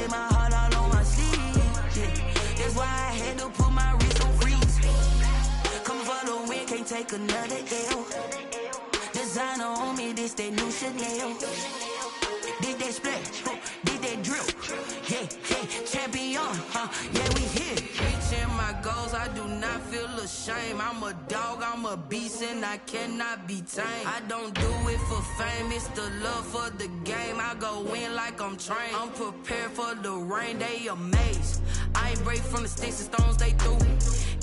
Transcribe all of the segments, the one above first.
away my heart all on my sleeve. Yeah. That's why I had to put my wrist on freeze. Coming for the win, can't take another L. Designer on me, this that new Chanel. Did that splash, did that drill. Yeah, yeah, champion, yeah, we here. Reaching my goals, I do not feel ashamed. I'm a dog, I'm a beast, and I cannot be tamed. I don't do it for fame, it's the love for the game. I go in like I'm trained. I'm prepared for the rain, they amazed. I ain't break from the sticks and stones they threw.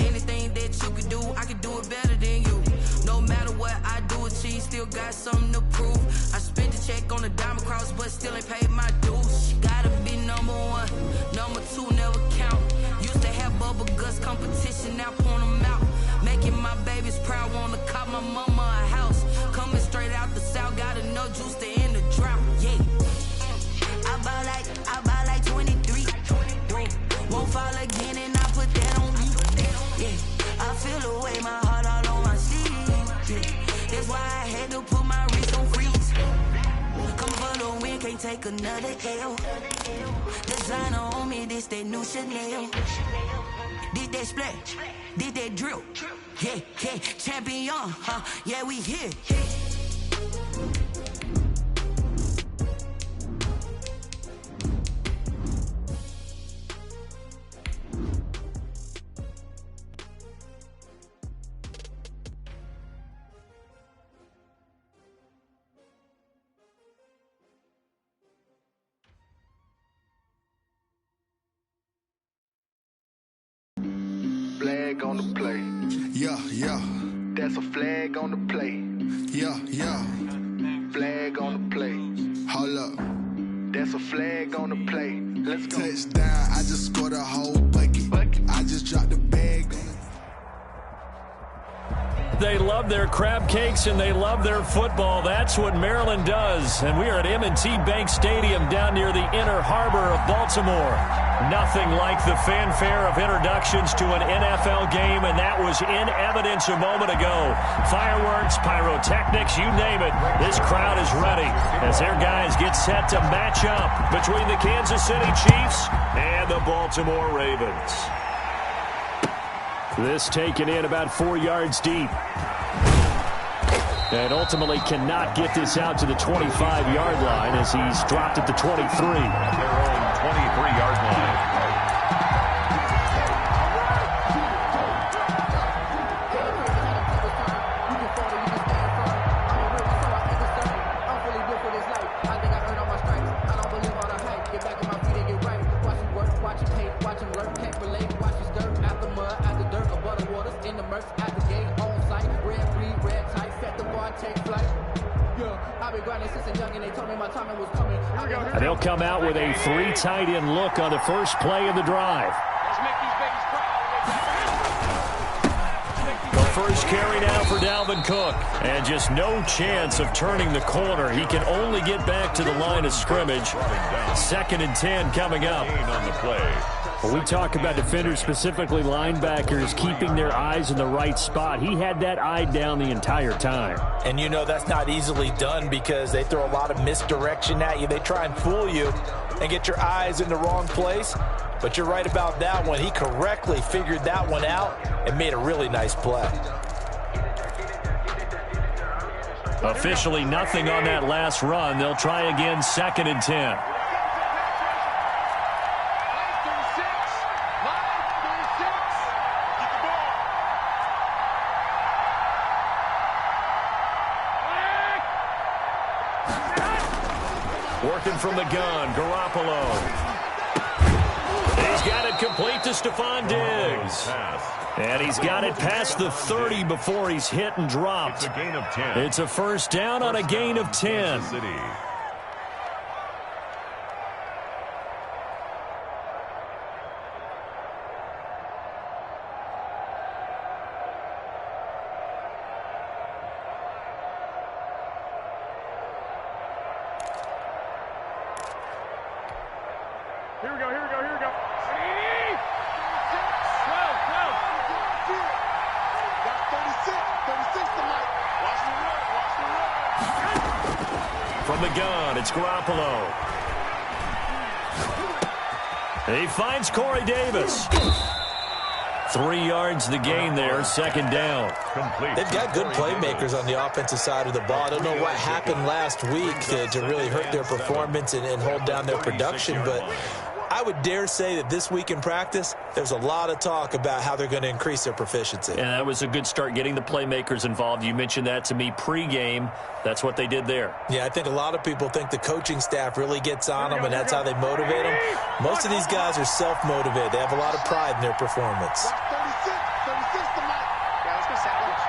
Anything that you can do, I can do it better than you. No matter what I do, achieve, still got something to prove. I spent the check on the diamond cross, but still ain't paid my dues. Gotta be number one, number two never count. Used to have bubble guts competition, now point them out. Making my babies proud, wanna cop my mama a house. Coming straight out the south, got enough juice to end the drought. Yeah, I buy like 23. Won't fall again, and I put that on me. Yeah, I feel away my heart all on my sleeve. Yeah, that's why I had to put my wrist on freeze. Come for the win, can't take another L. Designer on me, this that new Chanel. Did that splash, did that drill. Yeah, yeah, champion, yeah, we here. Flag on the play. Yeah, yeah. That's a flag on the play. Yeah, yeah. Flag on the play. Hold up. That's a flag on the play. Let's go. Touchdown, I just scored a whole bucket. I just dropped the bag. They love their crab cakes and they love their football. That's what Maryland does. And we are at M&T Bank Stadium down near the Inner Harbor of Baltimore. Nothing like the fanfare of introductions to an NFL game, and that was in evidence a moment ago. Fireworks, pyrotechnics, you name it. This crowd is ready as their guys get set to match up between the Kansas City Chiefs and the Baltimore Ravens. This taken in about 4 yards deep. And ultimately cannot get this out to the 25-yard line as he's dropped at the 23. At their own 23-yard line. And they'll come out with a three tight end look on the first play of the drive. The first carry now for Dalvin Cook. And just no chance of turning the corner. He can only get back to the line of scrimmage. 2nd and 10 coming up. On the play. When we talk about defenders, specifically linebackers, keeping their eyes in the right spot, he had that eye down the entire time. And you know that's not easily done because they throw a lot of misdirection at you. They try and fool you and get your eyes in the wrong place. But you're right about that one. He correctly figured that one out and made a really nice play. Officially nothing on that last run. They'll try again 2nd and 10. Working from the gun, Garoppolo. He's got it complete to Stephon Diggs. And he's got it past the 30 before he's hit and dropped. It's a gain of 10. It's a first down on a gain of 10. Here we go. Got 36 tonight. Watch the run. From the gun, it's Garoppolo. He finds Corey Davis. 3 yards the gain there, second down. Complete. They've got good playmakers on the offensive side of the ball. I don't know what happened last week to really hurt their performance and hold down their production, but I would dare say that this week in practice, there's a lot of talk about how they're going to increase their proficiency. And that was a good start, getting the playmakers involved. You mentioned that to me pregame. That's what they did there. Yeah, I think a lot of people think the coaching staff really gets on them, and that's how they motivate them. Most of these guys are self-motivated. They have a lot of pride in their performance. 36 tonight. Yeah, let's go sandwich.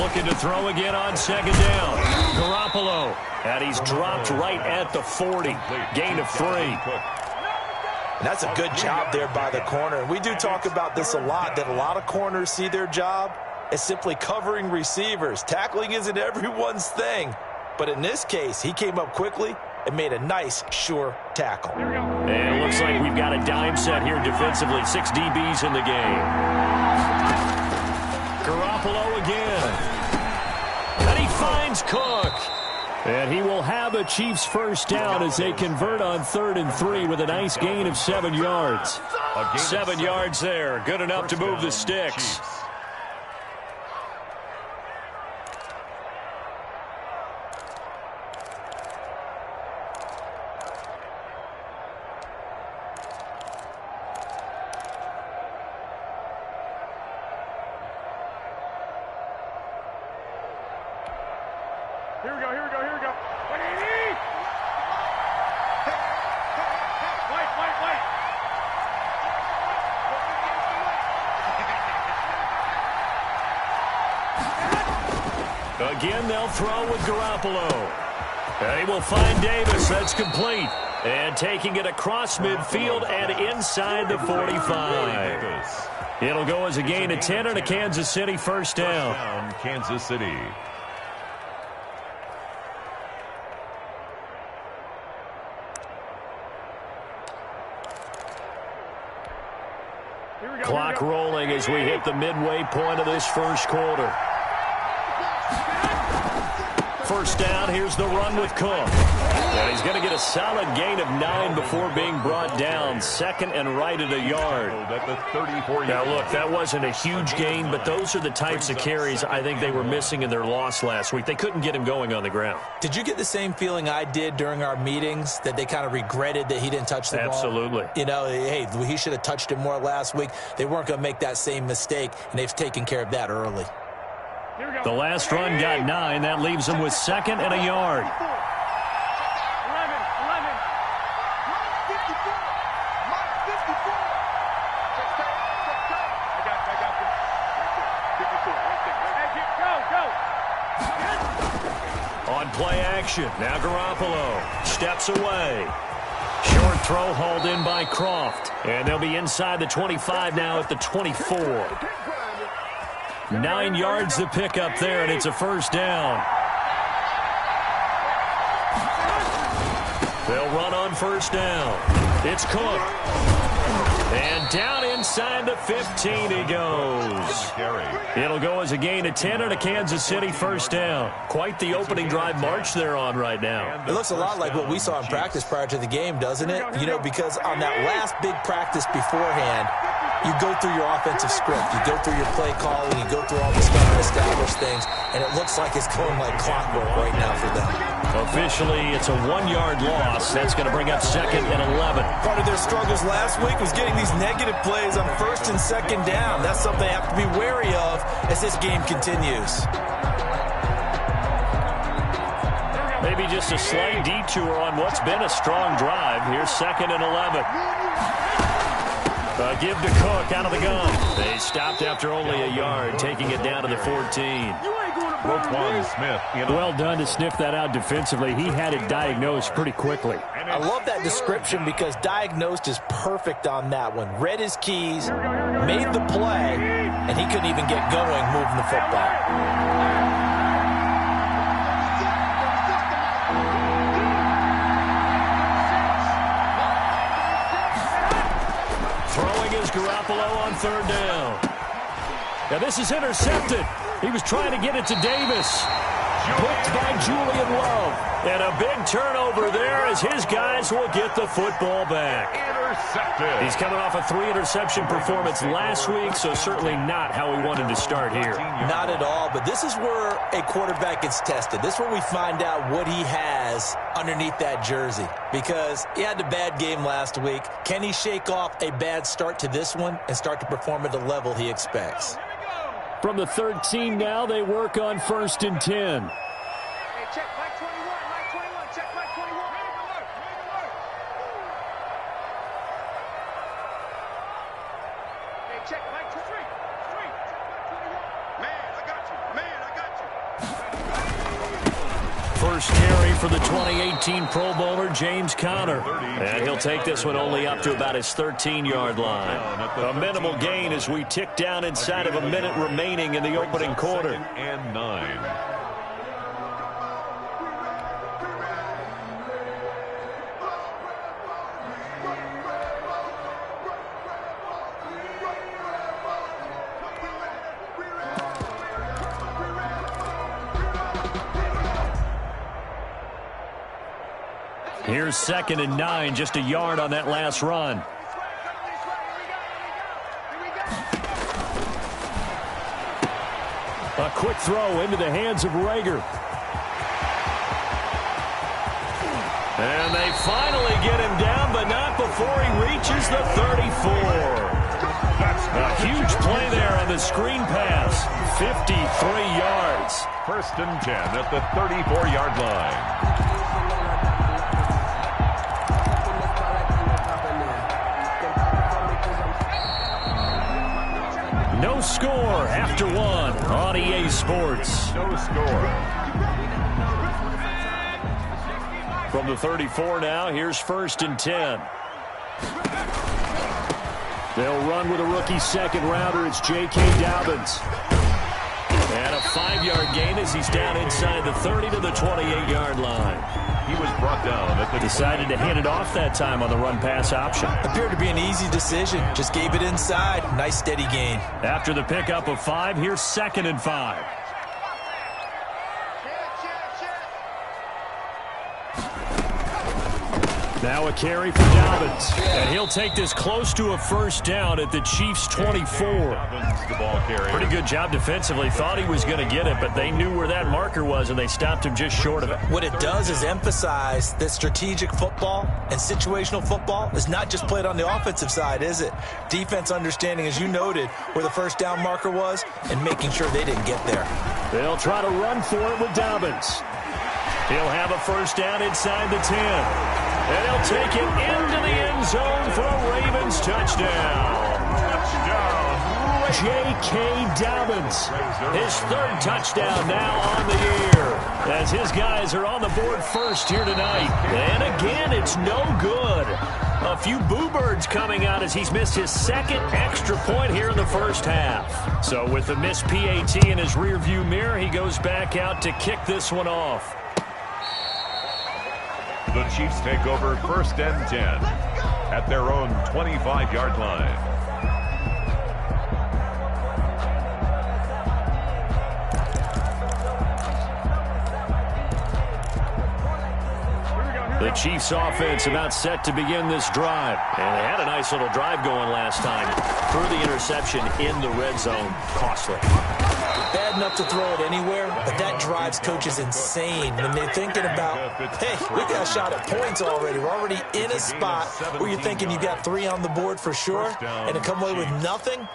Looking to throw again on second down. Garoppolo. And he's dropped right at the 40. Gain of 3. And that's a good job there by the corner. And we do talk about this a lot, that a lot of corners see their job as simply covering receivers. Tackling isn't everyone's thing. But in this case, he came up quickly and made a nice, sure tackle. And it looks like we've got a dime set here defensively. 6 DBs in the game. Garoppolo again. And he finds Cook. And he will have a Chiefs first down as they convert on 3rd and 3 with a nice gain of 7 yards. 7 yards there. Good enough to move the sticks. Here we go. Wait. Again, they'll throw with Garoppolo. They will find Davis. That's complete. And taking it across midfield and inside the 45. It'll go as a gain of 10 and a Kansas City first down. Kansas City. Clock rolling as we hit the midway point of this first quarter. First down, here's the run with Cook. And he's going to get a solid gain of 9 before being brought down. Second and right at a yard. Now, look, that wasn't a huge gain, but those are the types of carries I think they were missing in their loss last week. They couldn't get him going on the ground. Did you get the same feeling I did during our meetings, that they kind of regretted that he didn't touch the ball? Absolutely. You know, hey, he should have touched it more last week. They weren't going to make that same mistake, and they've taken care of that early. The last run got 9. That leaves them with second and a yard. 11. On play action, now Garoppolo steps away. Short throw hauled in by Croft. And they'll be inside the 25 now at the 24. 9 yards to pick up there, and it's a first down. They'll run on first down. It's Cook. And down inside the 15 he goes. It'll go as a gain of 10 and a Kansas City first down. Quite the opening drive march they're on right now. It looks a lot like what we saw in practice prior to the game, doesn't it? You know, because on that last big practice beforehand, you go through your offensive script. You go through your play calling. You go through all the stuff and establish things. And it looks like it's going like clockwork right now for them. Officially, it's a 1-yard loss. That's going to bring up second and 11. Part of their struggles last week was getting these negative plays on first and second down. That's something they have to be wary of as this game continues. Maybe just a slight detour on what's been a strong drive. Here's second and 11. Give to Cook out of the gun. They stopped after only a yard, taking it down to the 14. Well done to sniff that out defensively. He had it diagnosed pretty quickly. I love that description because diagnosed is perfect on that one. Read his keys, made the play, and he couldn't even get going moving the football. Garoppolo on third down. Now this is intercepted. He was trying to get it to Davis. Booked by Julian Love. And a big turnover there as his guys will get the football back. Intercepted. He's coming off a 3-interception performance last week, so certainly not how he wanted to start here. Not at all, but this is where a quarterback gets tested. This is where we find out what he has underneath that jersey, because he had a bad game last week. Can he shake off a bad start to this one and start to perform at the level he expects? From the 13 now, they work on 1st and 10. Check Mike 21, Mike 21, check Mike 21. Hey, check Mike 23. Man, I got you. First carry for the 2018 Pro Bowler, James Conner. And he'll take this one only up to about his 13-yard line. A minimal gain as we tick down inside of a minute remaining in the opening quarter. And 9. Here's 2nd and 9, just a yard on that last run. A quick throw into the hands of Rager. And they finally get him down, but not before he reaches the 34. A huge play there on the screen pass. 53 yards. 1st and 10 at the 34-yard line. No score after 1 on EA Sports. No score. From the 34 now, here's 1st and 10. They'll run with a rookie second-rounder. It's J.K. Dobbins. And a 5-yard gain as he's down inside the 30 to the 28-yard line. He was brought down at the... Decided to hand it off that time on the run-pass option. Appeared to be an easy decision. Just gave it inside. Nice steady gain. After the pickup of 5, here's 2nd and 5. Now a carry for Dobbins. And he'll take this close to a 1st down at the Chiefs' 24. The ball carrier. Pretty good job defensively. Thought he was going to get it, but they knew where that marker was, and they stopped him just short of it. What it does is emphasize that strategic football and situational football is not just played on the offensive side, is it? Defense understanding, as you noted, where the 1st down marker was and making sure they didn't get there. They'll try to run for it with Dobbins. He'll have a 1st down inside the 10. And he'll take it into the end zone for a Ravens touchdown. J.K. Dobbins, his 3rd touchdown now on the year, as his guys are on the board first here tonight. And again, it's no good. A few boo birds coming out as he's missed his 2nd extra point here in the first half. So with the missed PAT in his rearview mirror, he goes back out to kick this one off. The Chiefs take over 1st and 10 at their own 25-yard line. The Chiefs offense about set to begin this drive. And they had a nice little drive going last time. Threw the interception in the red zone. Costly. Bad enough to throw it anywhere, but that drives coaches insane when they're thinking about, hey, we got a shot at points already. We're already in a spot where you're thinking you got 3 on the board for sure, and to come away with nothing,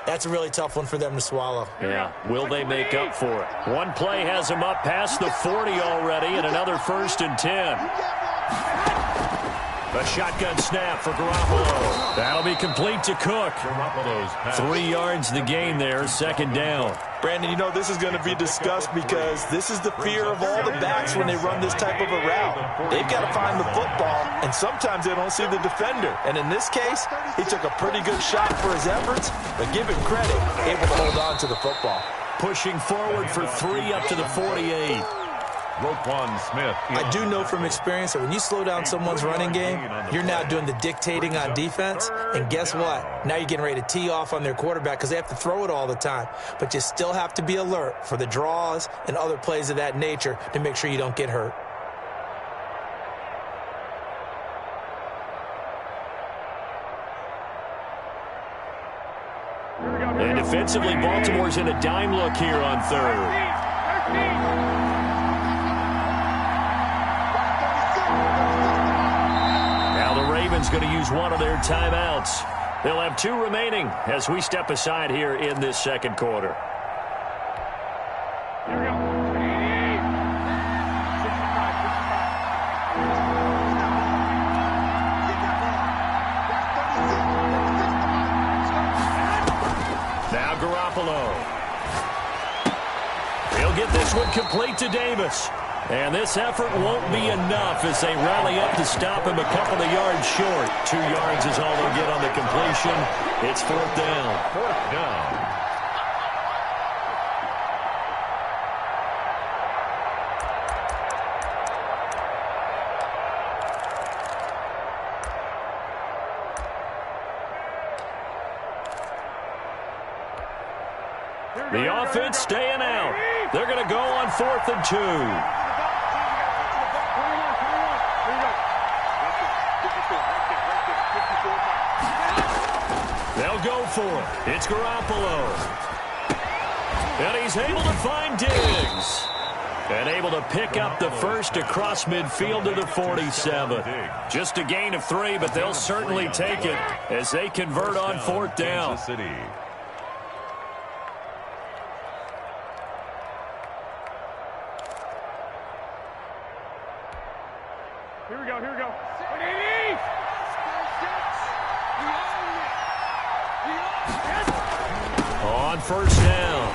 that's a really tough one for them to swallow. Yeah, will they make up for it? One play has them up past the 40 already, and another 1st and 10. A shotgun snap for Garoppolo. That'll be complete to Cook. 3 yards the gain there, 2nd down. Brandon, you know this is going to be discussed because this is the fear of all the backs when they run this type of a route. They've got to find the football, and sometimes they don't see the defender. And in this case, he took a pretty good shot for his efforts, but give him credit, able to hold on to the football. Pushing forward for 3 up to the 48. Roquan Smith. I do know from experience that when you slow down someone's running game, you're now doing the dictating on defense. And guess what? Now you're getting ready to tee off on their quarterback because they have to throw it all the time. But you still have to be alert for the draws and other plays of that nature to make sure you don't get hurt. Defensively, Baltimore's in a dime look here on third. Now the Ravens going to use one of their timeouts. They'll have 2 remaining as we step aside here in this second quarter. Now Garoppolo. He'll get this one complete to Davis. And this effort won't be enough as they rally up to stop him a couple of yards short. 2 yards is all they'll get on the completion. It's 4th down. 4th down. The offense staying out. They're going to go on 4th and 2. They'll go for it. It's Garoppolo. And he's able to find Diggs. And able to pick up the first across midfield to the 47. Just a gain of 3, but they'll certainly take it as they convert on 4th down. Here we go, here we go. On 1st down.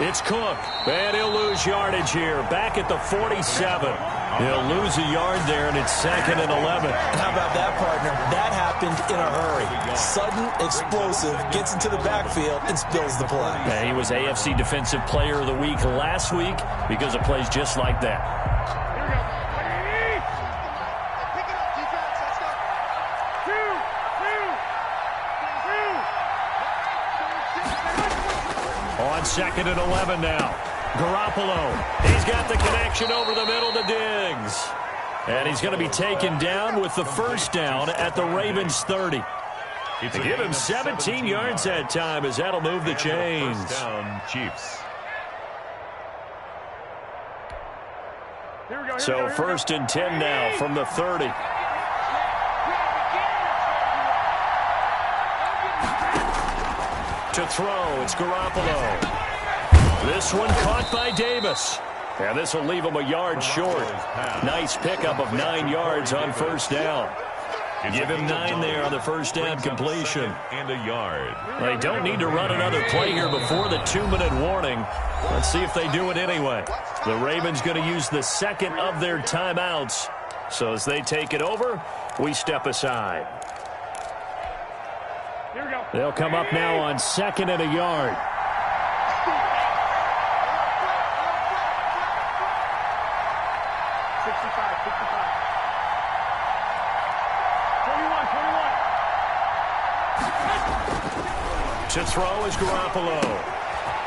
It's Cook. And he'll lose yardage here. Back at the 47. He'll lose a yard there, and it's 2nd and 11. How about that, partner? That happened in a hurry. Sudden, explosive, gets into the backfield, and spills the play. And he was AFC Defensive Player of the Week last week because of plays just like that. On 2nd and 11 now. Garoppolo. He's got the connection over the middle to Diggs. And he's going to be taken down with the 1st down at the Ravens 30. To give him 17 yards that time as that'll move the chains. 1st down, Chiefs. So 1st and 10 now from the 30. To throw, it's Garoppolo. This one caught by Davis. And this will leave him a yard short. Nice pickup of 9 yards on 1st down. Give him 9 there on the 1st down completion. And a yard. They don't need to run another play here before the 2-minute warning. Let's see if they do it anyway. The Ravens going to use the 2nd of their timeouts. So as they take it over, we step aside. Here we go. They'll come up now on 2nd and a yard. To throw is Garoppolo.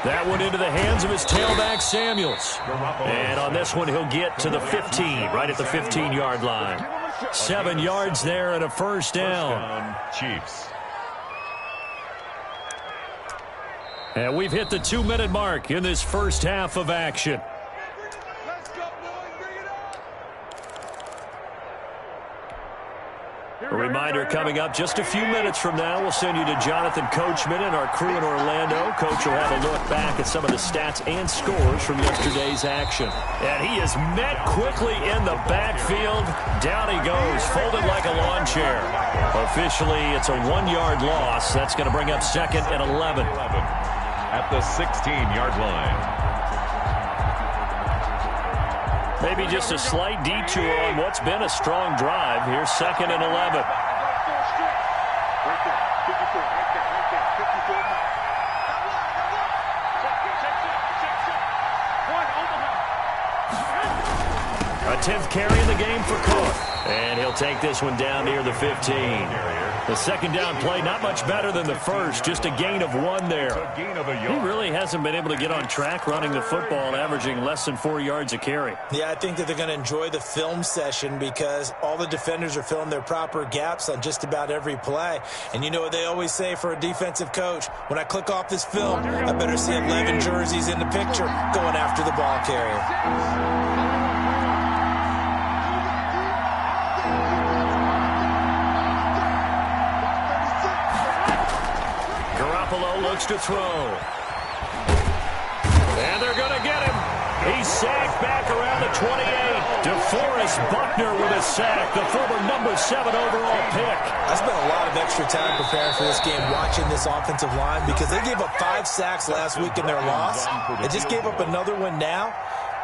That one into the hands of his tailback, Samuels. And on this one, he'll get to the 15, right at the 15-yard line. 7 yards there and a 1st down. Chiefs. And we've hit the 2-minute mark in this first half of action. A reminder coming up just a few minutes from now. We'll send you to Jonathan Coachman and our crew in Orlando. Coach will have a look back at some of the stats and scores from yesterday's action. And he is met quickly in the backfield. Down he goes, folded like a lawn chair. Officially, it's a 1-yard loss. That's going to bring up 2nd and 11. At the 16-yard line. Maybe just a slight detour on what's been a strong drive. Here's 2nd and 11. A A 10th carry in the game for Cook. And he'll take this one down near the 15. The second down play, not much better than the first, just a gain of 1 there. He really hasn't been able to get on track running the football, averaging less than 4 yards a carry. Yeah, I think that they're going to enjoy the film session because all the defenders are filling their proper gaps on just about every play. And you know what they always say for a defensive coach, when I click off this film, I better see 11 jerseys in the picture going after the ball carrier. Looks to throw. And they're going to get him. He's sacked back around the 28. DeForest Buckner with a sack, the former number 7 overall pick. I spent a lot of extra time preparing for this game, watching this offensive line, because they gave up 5 sacks last week in their loss. They just gave up another one now.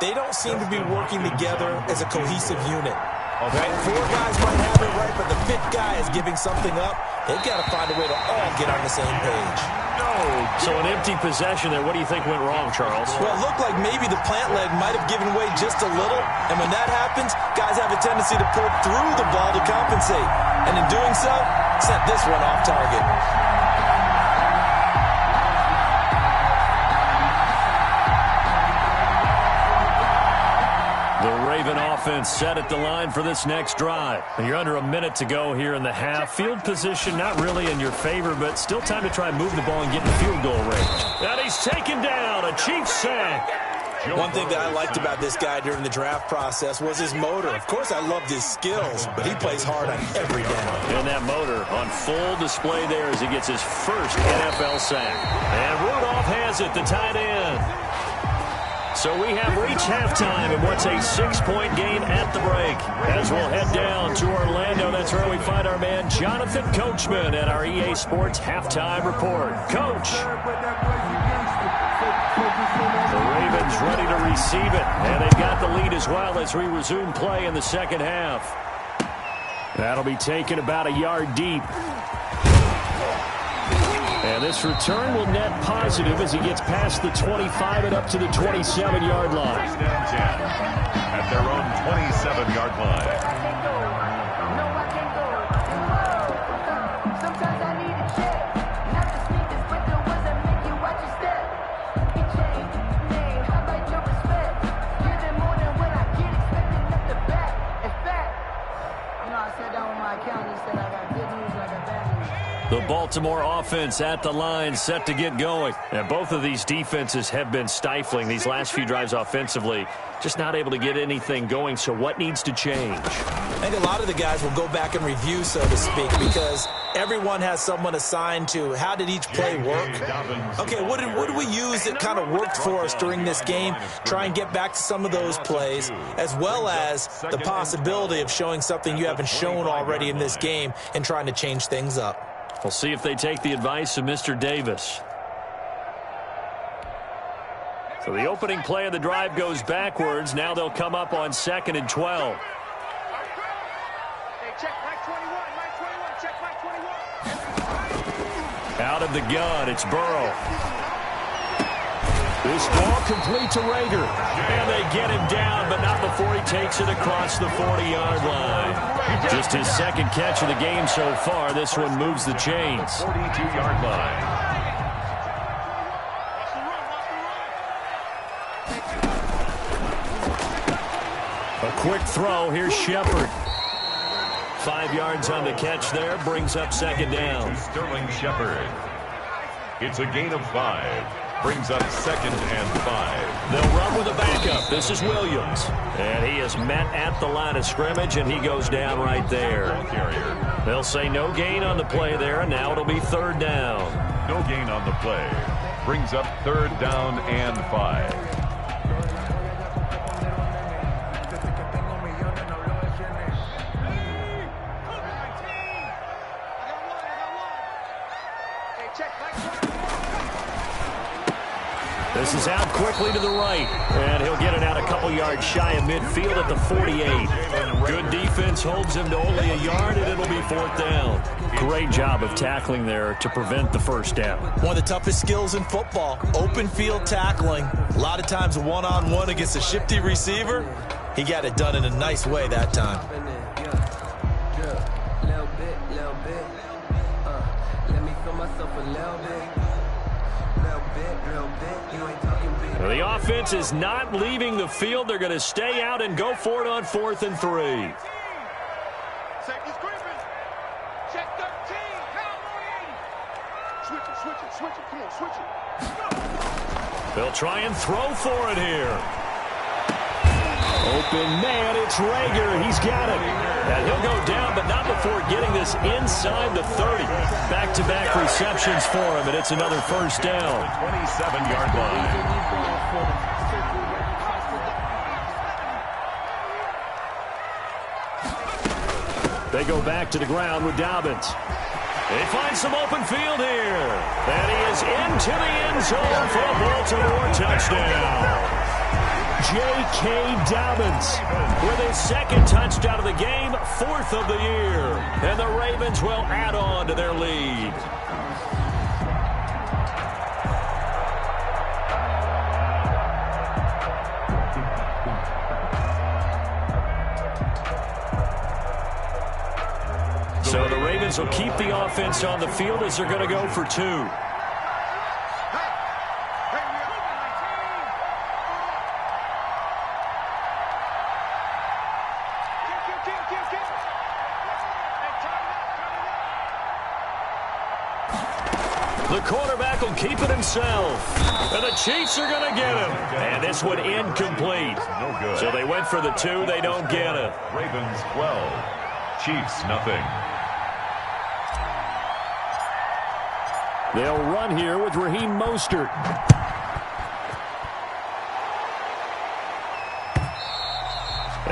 They don't seem to be working together as a cohesive unit. Right? 4 guys might have it right, but the 5th guy is giving something up. They've got to find a way to all get on the same page. So an empty possession there. What do you think went wrong, Charles? Well, it looked like maybe the plant leg might have given way just a little. And when that happens, guys have a tendency to pull through the ball to compensate. And in doing so, sent this one off target. Offense set at the line for this next drive. You're under a minute to go here in the half. Field position not really in your favor, but still time to try and move the ball and get in field goal range. And he's taken down, a Chiefs sack. One thing that I liked about this guy during the draft process was his motor. Of course, I loved his skills, but he plays hard on every down. And that motor on full display there as he gets his first NFL sack. And Rudolph has it, the tight end. So we have reached halftime in what's a 6-point game at the break. As we'll head down to Orlando, that's where we find our man Jonathan Coachman at our EA Sports Halftime Report. Coach. The Ravens ready to receive it, and they've got the lead as well as we resume play in the second half. That'll be taken about a yard deep. And this return will net positive as he gets past the 25 and up to the 27-yard line. First down 10 at their own 27-yard line. The Baltimore offense at the line, set to get going. And both of these defenses have been stifling these last few drives offensively. Just not able to get anything going, so what needs to change? I think a lot of the guys will go back and review, so to speak, because everyone has someone assigned to how did each play work. Okay, what did we use that kind of worked for us during this game? Try and get back to some of those plays, as well as the possibility of showing something you haven't shown already in this game and trying to change things up. We'll see if they take the advice of Mr. Davis. So the opening play of the drive goes backwards. Now they'll come up on 2nd and 12. Out of the gun, it's Burrow. This ball complete to Rager. And they get him down, but not before he takes it across the 40-yard line. Just his second catch of the game so far. This one moves the chains. 42-yard line. A quick throw. Here's Shepard. 5 yards on the catch there. Brings up second down. Sterling Shepard. It's a gain of 5. Brings up 2nd and 5. They'll run with a backup. This is Williams. And he is met at the line of scrimmage, and he goes down right there. They'll say no gain on the play there, and now it'll be 3rd down. No gain on the play. Brings up 3rd down and 5. This is out quickly to the right, and he'll get it out a couple yards shy of midfield at the 48. Good defense holds him to only a yard, and it'll be 4th down. Great job of tackling there to prevent the first down. One of the toughest skills in football, open field tackling. A lot of times one-on-one against a shifty receiver, He got it done in a nice way that time. The offense is not leaving the field. They're going to stay out and go for it on 4th and 3. Safety's creeping. Check 13. Switch it. Come on, switch it. They'll try and throw for it here. Open man, it's Rager. He's got it. And he'll go down, but not before getting this inside the 30. Back-to-back receptions for him, and it's another first down. 27-yard line. They go back to the ground with Dobbins. They find some open field here. And he is into the end zone for a Baltimore touchdown. J.K. Dobbins with his second touchdown of the game, 4th of the year. And the Ravens will add on to their lead. So the Ravens will keep the offense on the field as they're going to go for 2. The quarterback will keep it himself. And the Chiefs are going to get him. And this one incomplete. No good. So they went for the 2. They don't get it. Ravens 12. Chiefs nothing. They'll run here with Raheem Mostert.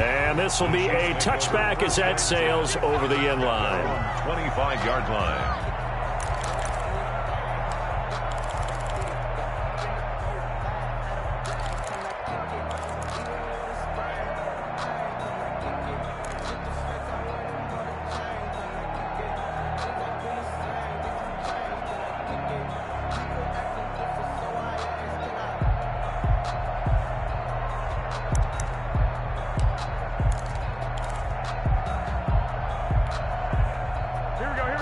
And this will be a touchback as that sails over the end line. 25-yard line.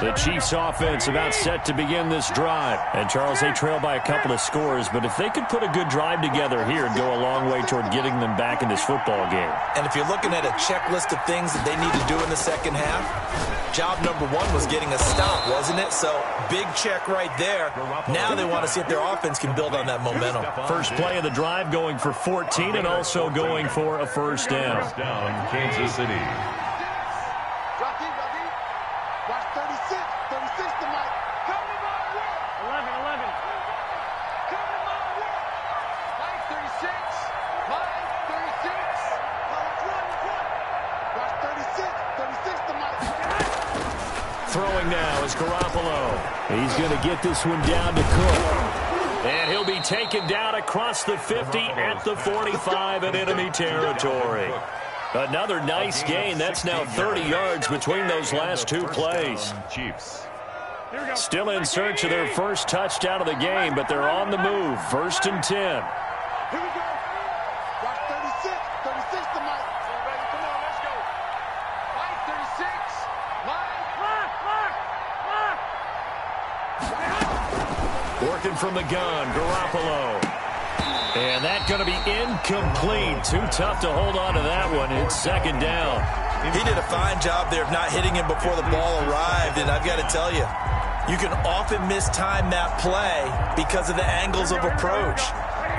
The Chiefs offense about set to begin this drive. And Charles, they trail by a couple of scores, but if they could put a good drive together here and go a long way toward getting them back in this football game. And if you're looking at a checklist of things that they need to do in the second half, job number 1 was getting a stop, wasn't it? So big check right there. Now they want to see if their offense can build on that momentum. First play of the drive going for 14 and also going for a first down. First down, Kansas City. Watch 36 to Mike. Come to my work. 11. Come to my work. Mike 36. Mike 36. Watch 36 to Mike. Throwing now is Garoppolo. He's going to get this one down to Cook. And he'll be taken down across the 50 at the 45 in enemy territory. Another nice gain. That's now 30 yards between those last 2 plays. Chiefs. Still in search of their first touchdown of the game, but they're on the move. 1st and 10. Here we go. Watch 36 to Mike. Ready? Come on, let's go. Mike 36. Mike. Working from the gun, Garoppolo. And that's going to be incomplete. Too tough to hold on to that one. It's 2nd down. He did a fine job there of not hitting him before the ball arrived, and I've got to tell you, you can often mistime that play because of the angles of approach.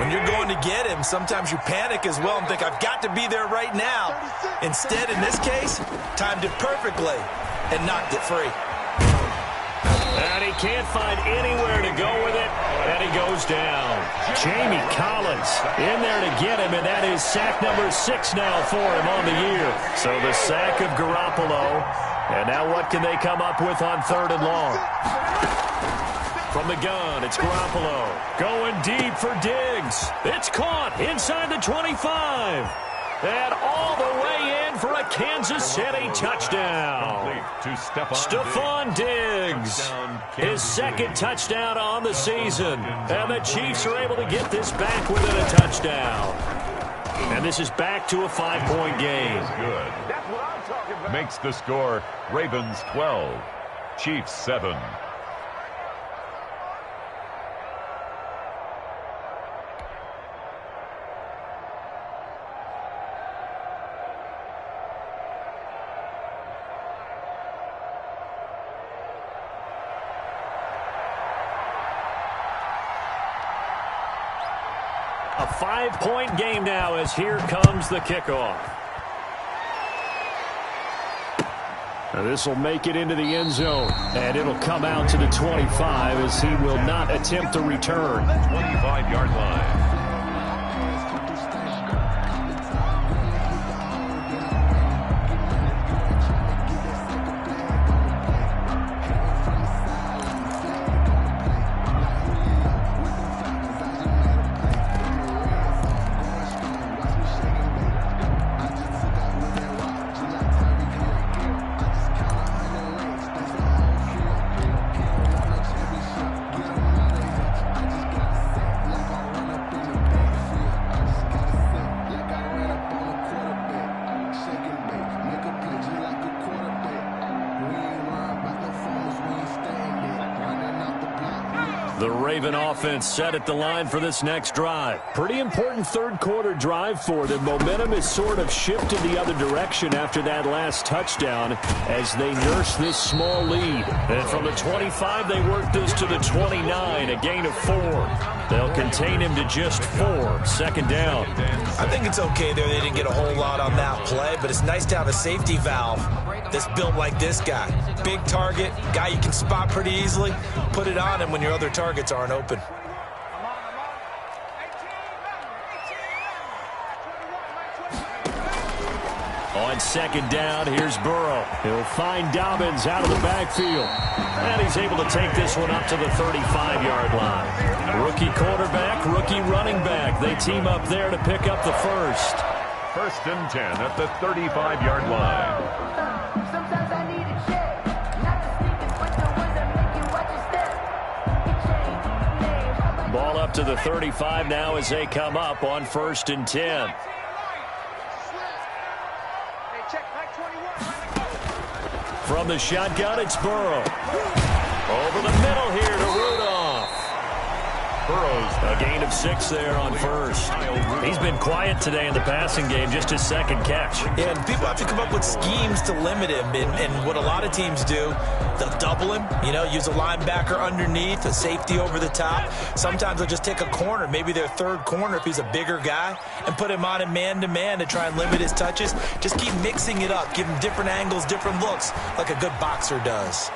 When you're going to get him, sometimes you panic as well and think, I've got to be there right now. Instead, in this case, timed it perfectly and knocked it free. And he can't find anywhere to go with it, and he goes down. Jamie Collins in there to get him, and that is sack number 6 now for him on the year. So the sack of Garoppolo, and now what can they come up with on 3rd and long? From the gun, it's Garoppolo going deep for Diggs. It's caught inside the 25. And all the way in for a Kansas City touchdown. Stephon Diggs, his 2nd touchdown on the season. And the Chiefs are able to get this back within a touchdown. And this is back to a 5-point game. Good. Makes the score Ravens 12, Chiefs 7. A 5-point game now as here comes the kickoff. Now this will make it into the end zone, and it'll come out to the 25 as he will not attempt to return. 25-yard line. The Raven offense set at the line for this next drive. Pretty important third-quarter drive for them. Momentum has sort of shifted the other direction after that last touchdown as they nurse this small lead. And from the 25, they work this to the 29, a gain of 4. They'll contain him to just 4. Second down. I think it's okay there. They didn't get a whole lot on that play, but it's nice to have a safety valve that's built like this guy. Big target, guy you can spot pretty easily. Put it on him when your other targets aren't open. On second down, here's Burrow. He'll find Dobbins out of the backfield. And he's able to take this one up to the 35-yard line. Rookie quarterback, rookie running back. They team up there to pick up the first. 1st and 10 at the 35-yard line. Sometimes I need a check, not to sneak and put the ones that make you watch your step. Ball up to the 35 now as they come up on 1st and 10. From the shotgun, it's Burrow. Over the middle here to Rudolph. Burrow's a gain of 6 there on first. He's been quiet today in the passing game, just his second catch. Yeah, and people have to come up with schemes to limit him. And what a lot of teams do, they'll double him, use a linebacker underneath, a safety over the top. Sometimes they'll just take a corner, maybe their third corner if he's a bigger guy, and put him on a man-to-man to try and limit his touches. Just keep mixing it up, give him different angles, different looks, like a good boxer does.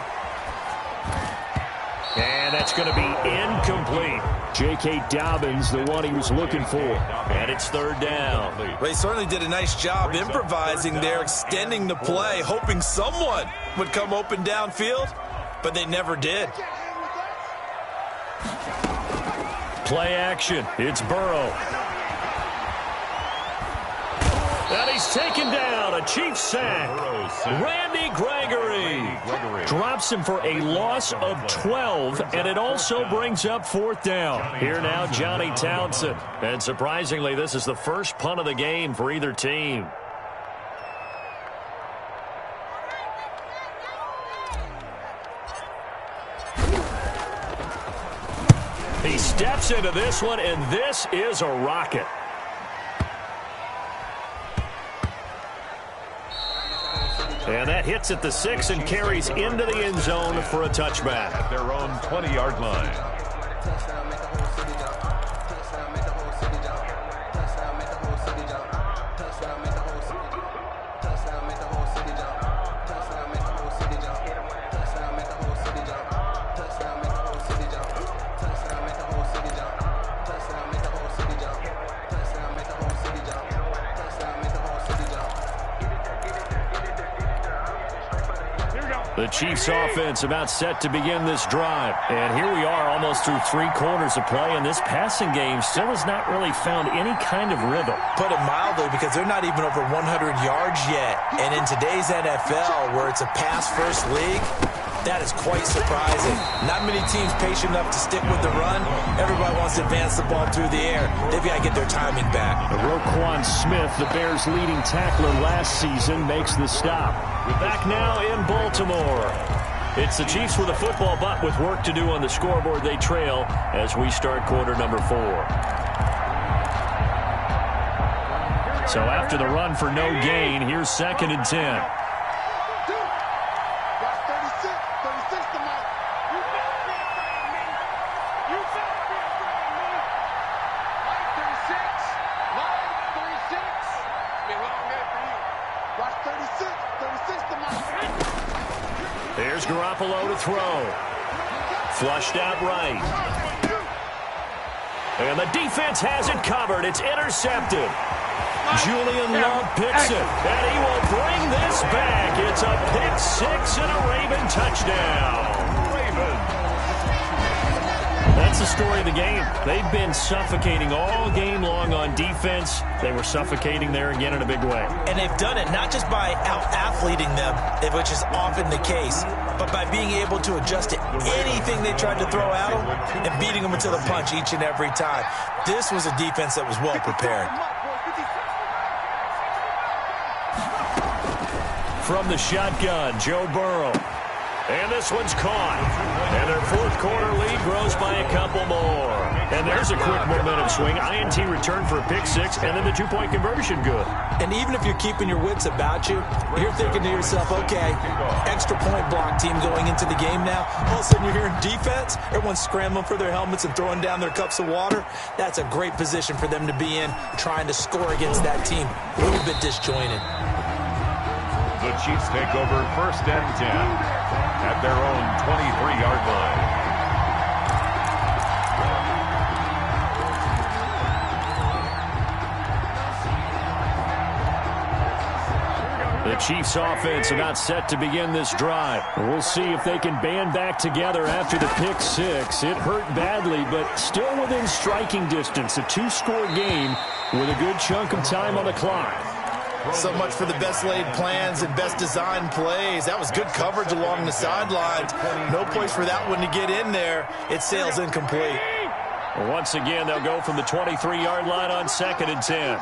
And that's going to be incomplete. J.K. Dobbins, the one he was looking for. And it's 3rd down. Well, he certainly did a nice job improvising there, extending the play, hoping someone would come open downfield, but they never did. Play action. It's Burrow. And he's taken down. A Chiefs sack. Randy Gregory drops him for a loss of 12, and it also brings up 4th down. Here now, Johnny Townsend. And surprisingly, this is the first punt of the game for either team. He steps into this one, and this is a rocket. And that hits at the 6 and carries into the end zone for a touchback. At their own 20-yard line. The Chiefs offense about set to begin this drive. And here we are almost through 3 quarters of play, and this passing game still has not really found any kind of rhythm. Put it mildly, because they're not even over 100 yards yet. And in today's NFL, where it's a pass-first league, That is quite surprising. Not many teams patient enough to stick with the run. Everybody wants to advance the ball through the air. They've got to get their timing back. Roquan Smith, the Bears' leading tackler last season, makes the stop. Back now in Baltimore. It's the Chiefs with a football, but with work to do on the scoreboard, they trail as we start quarter number 4. So after the run for no gain, here's 2nd and 10. There's Garoppolo to throw. Flushed out right. And the defense has it covered. It's intercepted. Julian Love picks it. And he will bring this back. It's a pick 6 and a Raven touchdown. Ravens. That's the story of the game. They've been suffocating all game long on defense. They were suffocating there again in a big way. And they've done it not just by out-athleting them, which is often the case, but by being able to adjust to anything they tried to throw at them and beating them into the punch each and every time. This was a defense that was well prepared. From the shotgun, Joe Burrow. And this one's caught. And their 4th quarter lead grows by a couple more. And there's a quick momentum swing. INT return for a pick 6, and then the 2-point conversion good. And even if you're keeping your wits about you, you're thinking to yourself, okay, extra point block team going into the game now. All of a sudden you're hearing defense. Everyone's scrambling for their helmets and throwing down their cups of water. That's a great position for them to be in, trying to score against that team. A little bit disjointed. The Chiefs take over 1st and 10 at their own 23-yard line. The Chiefs offense about set to begin this drive. We'll see if they can band back together after the pick 6. It hurt badly, but still within striking distance. A 2-score game with a good chunk of time on the clock. So much for the best laid plans and best designed plays. That was good coverage along the sidelines. No place for that one to get in there. It sails incomplete. Once again, they'll go from the 23-yard line on 2nd and 10.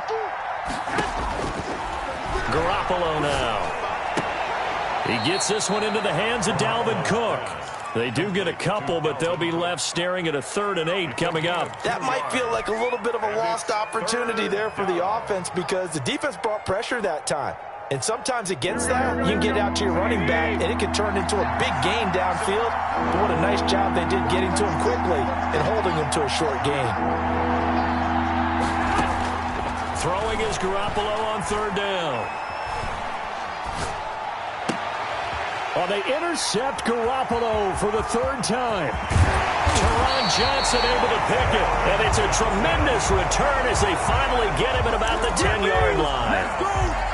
Garoppolo now. He gets this one into the hands of Dalvin Cook. They do get a couple, but they'll be left staring at a 3rd and 8 coming up. That might feel like a little bit of a lost opportunity there for the offense because the defense brought pressure that time. And sometimes against that, you can get out to your running back, and it can turn into a big gain downfield. But what a nice job they did getting to him quickly and holding him to a short gain. Throwing is Garoppolo on 3rd down. Oh, they intercept Garoppolo for the 3rd time. Teron Johnson able to pick it. And it's a tremendous return as they finally get him at about the 10-yard line.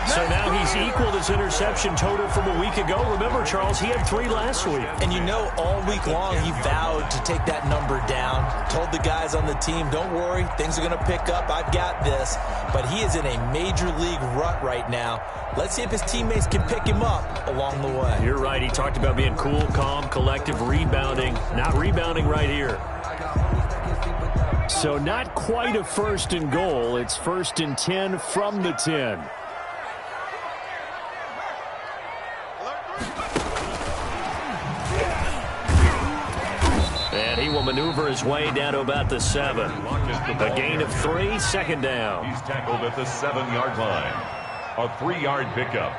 So now he's equaled his interception total from a week ago. Remember, Charles, he had 3 last week. And you know, all week long he vowed to take that number down. Told the guys on the team, don't worry, things are going to pick up. I've got this. But he is in a major league rut right now. Let's see if his teammates can pick him up along the way. You're right. He talked about being cool, calm, collective, rebounding. Not rebounding right here. So not quite a 1st and goal. It's 1st and 10 from the 10. And he will maneuver his way down to about the 7. A gain of 3, 2nd down. He's tackled at the 7-yard line. A 3-yard pickup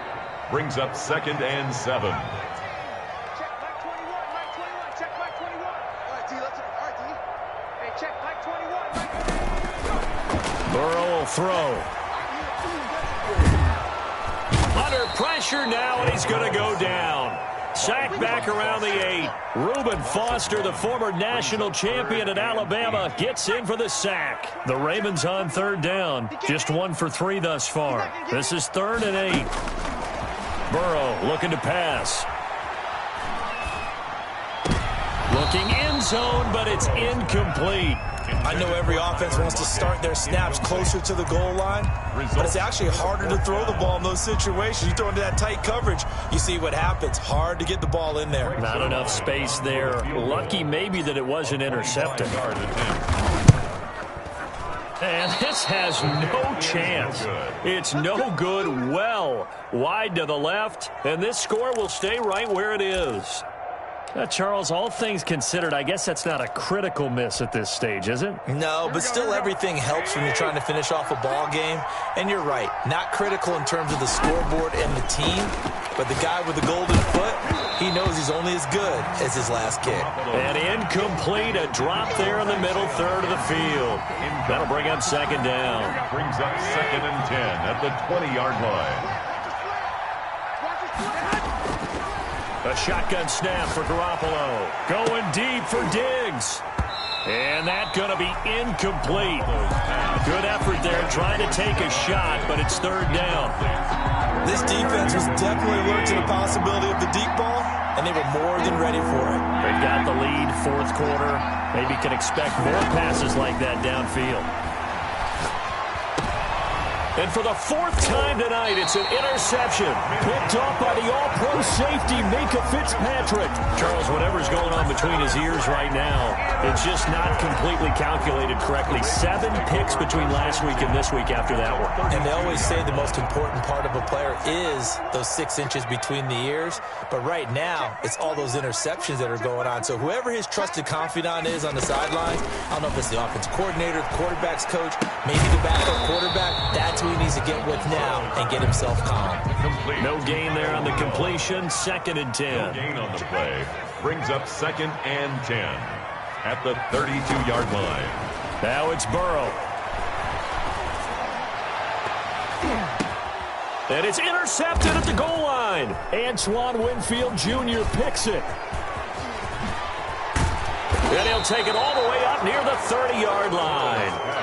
brings up 2nd and 7. Check Mike 21, Mike 21, check Mike 21. All right, D, let's all right, D. Hey, check Mike 21, Mike 21. Burrow will throw. Under pressure now, and he's going to go down. Sacked back around the 8. Reuben Foster, the former national champion at Alabama, gets in for the sack. The Ravens on 3rd down. Just 1 for 3 thus far. This is 3rd and 8. Burrow looking to pass. Looking in end zone, but it's incomplete. I know every offense wants to start their snaps closer to the goal line, but it's actually harder to throw the ball in those situations. You throw into that tight coverage, you see what happens. Hard to get the ball in there. Not enough space there. Lucky maybe that it wasn't intercepted. And this has no chance. It's no good. Well, wide to the left, and this score will stay right where it is. Charles, all things considered, I guess that's not a critical miss at this stage, is it? No, but still everything helps when you're trying to finish off a ball game. And you're right, not critical in terms of the scoreboard and the team, but the guy with the golden foot, he knows he's only as good as his last kick. And incomplete, a drop there in the middle third of the field. That'll bring up second down. Brings up 2nd and 10 at the 20-yard line. A shotgun snap for Garoppolo. Going deep for Diggs. And that's going to be incomplete. Good effort there trying to take a shot, but it's third down. This defense was definitely alert to the possibility of the deep ball, and they were more than ready for it. They've got the lead, fourth quarter. Maybe can expect more passes like that downfield. And for the fourth time tonight, it's an interception. Picked off by the all-pro safety, Minka Fitzpatrick. Charles, whatever's going on between his ears right now, it's just not completely calculated correctly. 7 picks between last week and this week after that one. And they always say the most important part of a player is those 6 inches between the ears. But right now, it's all those interceptions that are going on. So whoever his trusted confidant is on the sidelines, I don't know if it's the offensive coordinator, the quarterback's coach, maybe the backup quarterback, that's who he needs to get with now and get himself calm. No gain there on the completion. 2nd and 10. No gain on the play. Brings up 2nd and 10 at the 32-yard line. Now it's Burrow. And it's intercepted at the goal line. Antoine Winfield Jr. picks it. And he'll take it all the way up near the 30-yard line.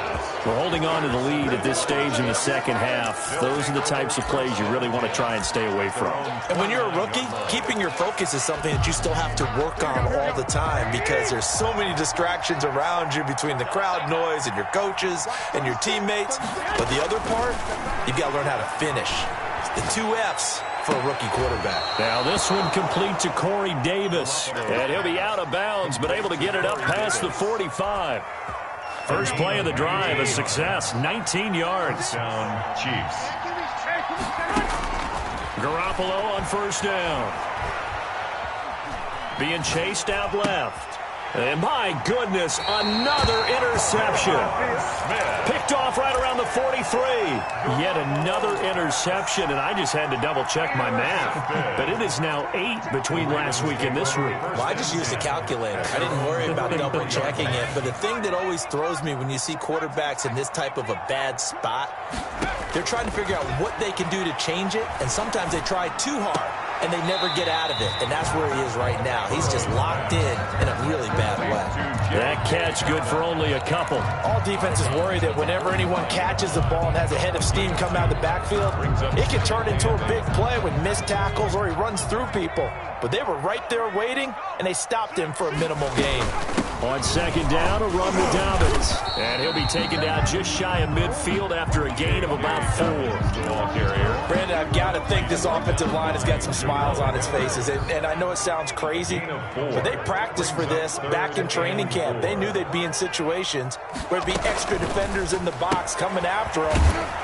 We're holding on to the lead at this stage in the second half. Those are the types of plays you really want to try and stay away from. And when you're a rookie, keeping your focus is something that you still have to work on all the time because there's so many distractions around you between the crowd noise and your coaches and your teammates. But the other part, you've got to learn how to finish. The 2 F's for a rookie quarterback. Now this one complete to Corey Davis. And he'll be out of bounds, but able to get it up past the 45. First play of the drive, a success, 19 yards. Down, Chiefs. Garoppolo on first down. Being chased out left. And my goodness, another interception. Picked off right around the 43. Yet another interception, and I just had to double-check my math. But it is now 8 between last week and this week. Well, I just used a calculator. I didn't worry about double-checking it. But the thing that always throws me when you see quarterbacks in this type of a bad spot, they're trying to figure out what they can do to change it, and sometimes they try too hard, and they never get out of it. And that's where he is right now. He's just locked in a really bad way. That catch good for only a couple. All defenses worry that whenever anyone catches the ball and has a head of steam coming out of the backfield, it can turn into a big play with missed tackles or he runs through people. But they were right there waiting, and they stopped him for a minimal gain. On second down, a run with Dobbins. And he'll be taken down just shy of midfield after a gain of about 4. Brandon, I've got to think this offensive line has got some smiles on its faces. And I know it sounds crazy, but they practiced for this back in training camp. They knew they'd be in situations where there'd be extra defenders in the box coming after them,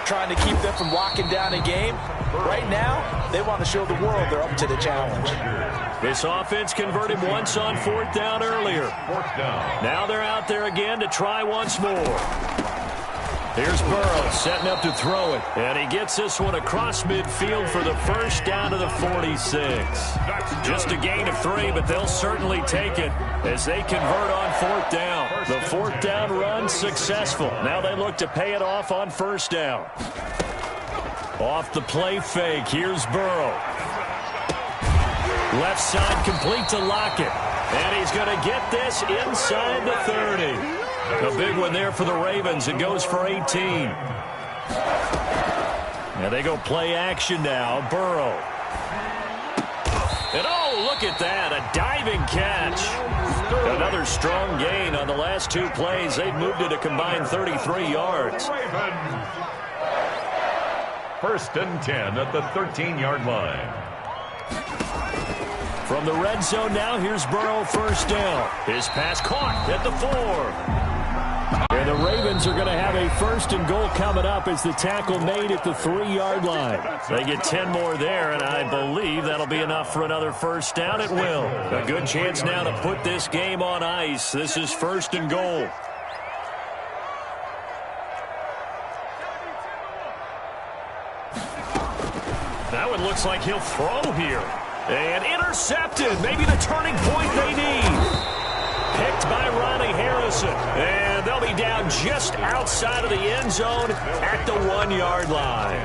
trying to keep them from locking down a game. Right now, they want to show the world they're up to the challenge. This offense converted once on 4th down earlier. Now they're out there again to try once more. Here's Burrow setting up to throw it. And he gets this one across midfield for the first down to the 46. Just a gain of 3, but they'll certainly take it as they convert on 4th down. The 4th down run successful. Now they look to pay it off on first down. Off the play fake, here's Burrow. Left side complete to Lockett. And he's going to get this inside the 30. A big one there for the Ravens. It goes for 18. And they go play action now. Burrow. And oh, look at that. A diving catch. Another strong gain on the last 2 plays. They've moved it a combined 33 yards. First and 10 at the 13-yard line. From the red zone now, here's Burrow, first down. His pass caught at the 4. And the Ravens are going to have a first and goal coming up as the tackle made at the 3-yard line. They get 10 more there, and I believe that'll be enough for another first down. It will. A good chance now to put this game on ice. This is first and goal. That one looks like he'll throw here. And intercepted. Maybe the turning point they need. Picked by Ronnie Harrison. And they'll be down just outside of the end zone at the 1-yard line.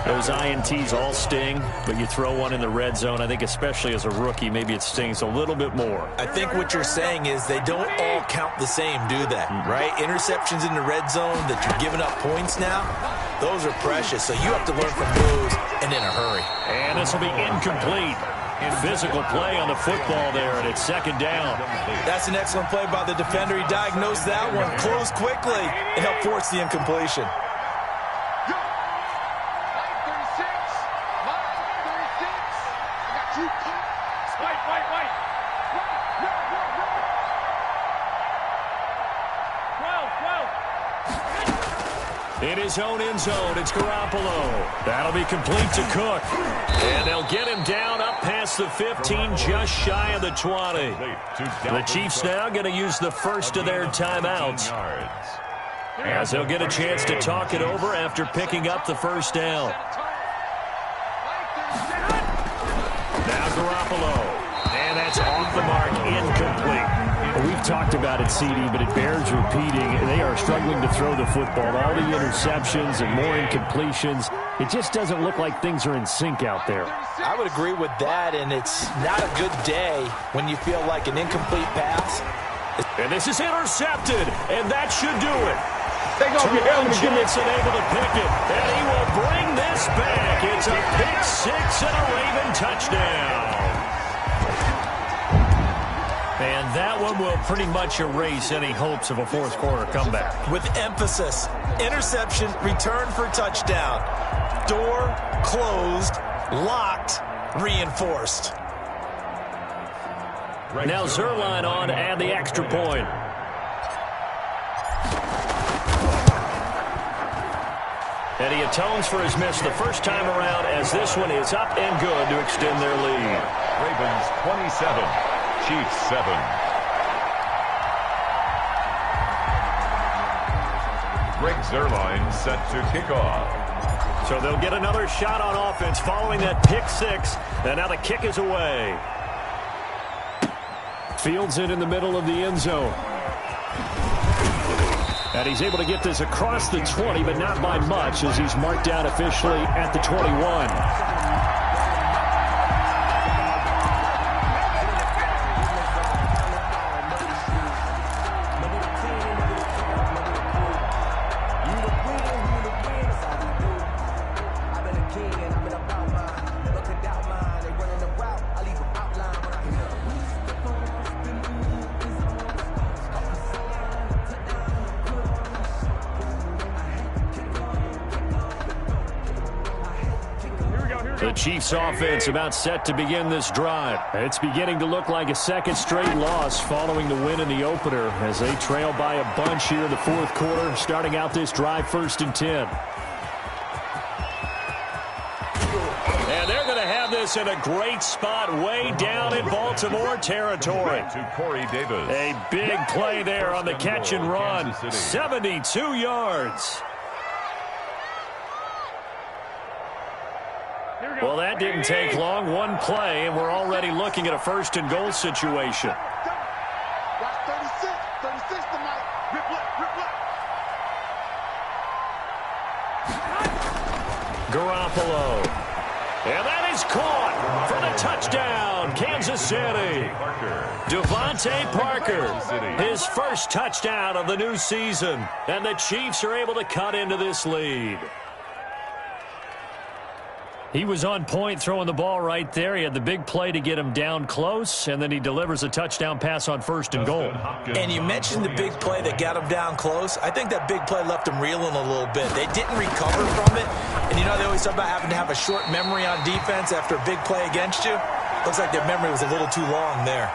Those INTs all sting, but you throw one in the red zone, I think especially as a rookie, maybe it stings a little bit more. I think what you're saying is they don't all count the same, do they? Right? Interceptions in the red zone that you're giving up points now, those are precious, so you have to learn from those and in a hurry. And this will be incomplete. Physical play on the football there, and it's second down. That's an excellent play by the defender. He diagnosed that one, closed quickly, and helped force the incompletion. In his own end zone, it's Garoppolo. That'll be complete to Cook. And they'll get him down up past the 15, just shy of the 20. The Chiefs now going to use the first of their timeouts, as they'll get a chance to talk it over after picking up the first down. Now Garoppolo. And that's off the mark, incomplete. We've talked about it, CD, but it bears repeating. They are struggling to throw the football. All the interceptions and more incompletions. It just doesn't look like things are in sync out there. I would agree with that, and it's not a good day when you feel like an incomplete pass. And this is intercepted, and that should do it. Johnson able to pick it, and he will bring this back. It's a pick 6 and a Raven touchdown. And that one will pretty much erase any hopes of a fourth quarter comeback. With emphasis, interception, return for touchdown. Door closed, locked, reinforced. Now Zerline on to add the extra point. And he atones for his miss the first time around, as this one is up and good to extend their lead. Ravens 27. Chiefs 7. Greg Zerline set to kick off. So they'll get another shot on offense following that pick 6. And now the kick is away. Fields it in the middle of the end zone. And he's able to get this across the 20, but not by much, as he's marked out officially at the 21. The Chiefs offense about set to begin this drive. It's beginning to look like a second straight loss following the win in the opener, as they trail by a bunch here in the fourth quarter, starting out this drive 1st and 10. And they're going to have this in a great spot way down in Baltimore territory. To Corey Davis. A big play there on the catch and run. 72 yards. Well, that didn't take long. One play, and we're already looking at a 1st and goal situation. Watch 36 tonight. Rip left. Garoppolo. And that is caught for the touchdown, Kansas City. Devontae Parker, his first touchdown of the new season. And the Chiefs are able to cut into this lead. He was on point throwing the ball right there. He had the big play to get him down close, and then he delivers a touchdown pass on 1st and goal. And you mentioned the big play that got him down close. I think that big play left him reeling a little bit. They didn't recover from it. And you know, they always talk about having to have a short memory on defense after a big play against you. Looks like their memory was a little too long there.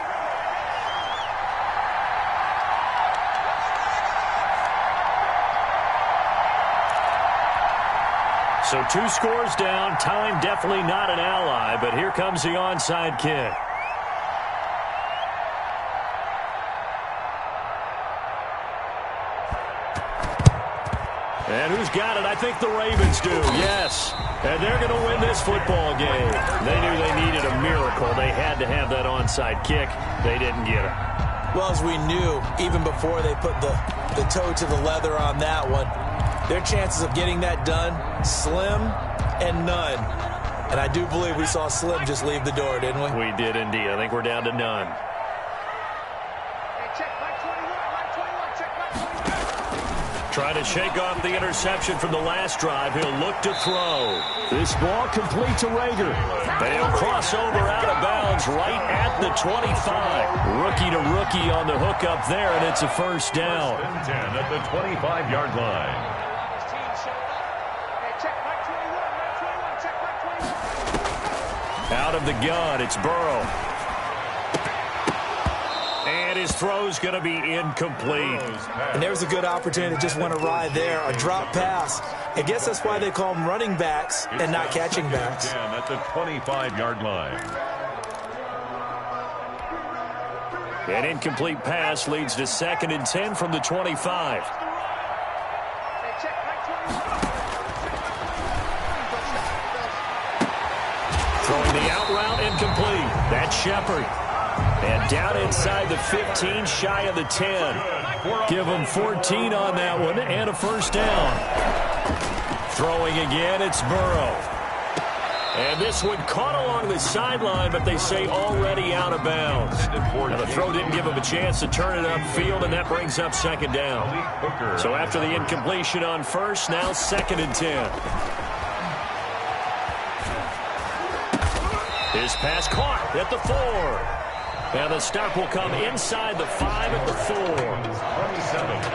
So 2 scores down. Time definitely not an ally, but here comes the onside kick. And who's got it? I think the Ravens do, yes. And they're going to win this football game. They knew they needed a miracle. They had to have that onside kick. They didn't get it. Well, as we knew, even before they put the toe to the leather on that one, their chances of getting that done, slim and none. And I do believe we saw Slim just leave the door, didn't we? We did indeed. I think we're down to none. Trying to shake off the interception from the last drive. He'll look to throw. This ball complete to Rager. And he'll cross over out of bounds right at the 25. Rookie to rookie on the hook up there, and it's a first down. 10 at the 25-yard line. Out of the gun, it's Burrow. And his throw's going to be incomplete. And there's a good opportunity that just went awry there, a drop pass. I guess that's why they call them running backs and not catching backs. At the 25-yard line. An incomplete pass leads to 2nd and 10 from the 25. Throwing the out route, incomplete. That's Shepard. And down inside the 15, shy of the 10. Give them 14 on that one and a first down. Throwing again, it's Burrow. And this one caught along the sideline, but they say already out of bounds. Now the throw didn't give him a chance to turn it upfield, and that brings up 2nd down. So after the incompletion on 1st, now 2nd and 10. His pass caught at the 4. And the stop will come inside the 5 at the 4.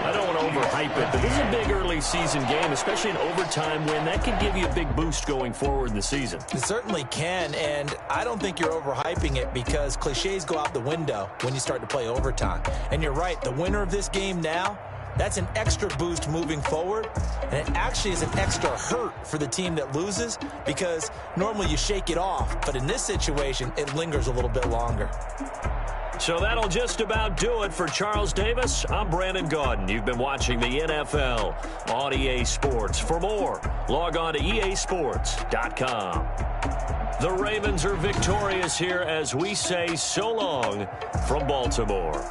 I don't want to overhype it, but this is a big early season game, especially an overtime win. That could give you a big boost going forward in the season. It certainly can, and I don't think you're overhyping it because cliches go out the window when you start to play overtime. And you're right, the winner of this game now, that's an extra boost moving forward, and it actually is an extra hurt for the team that loses because normally you shake it off, but in this situation, it lingers a little bit longer. So that'll just about do it for Charles Davis. I'm Brandon Gaudin. You've been watching the NFL on EA Sports. For more, log on to easports.com. The Ravens are victorious here as we say so long from Baltimore.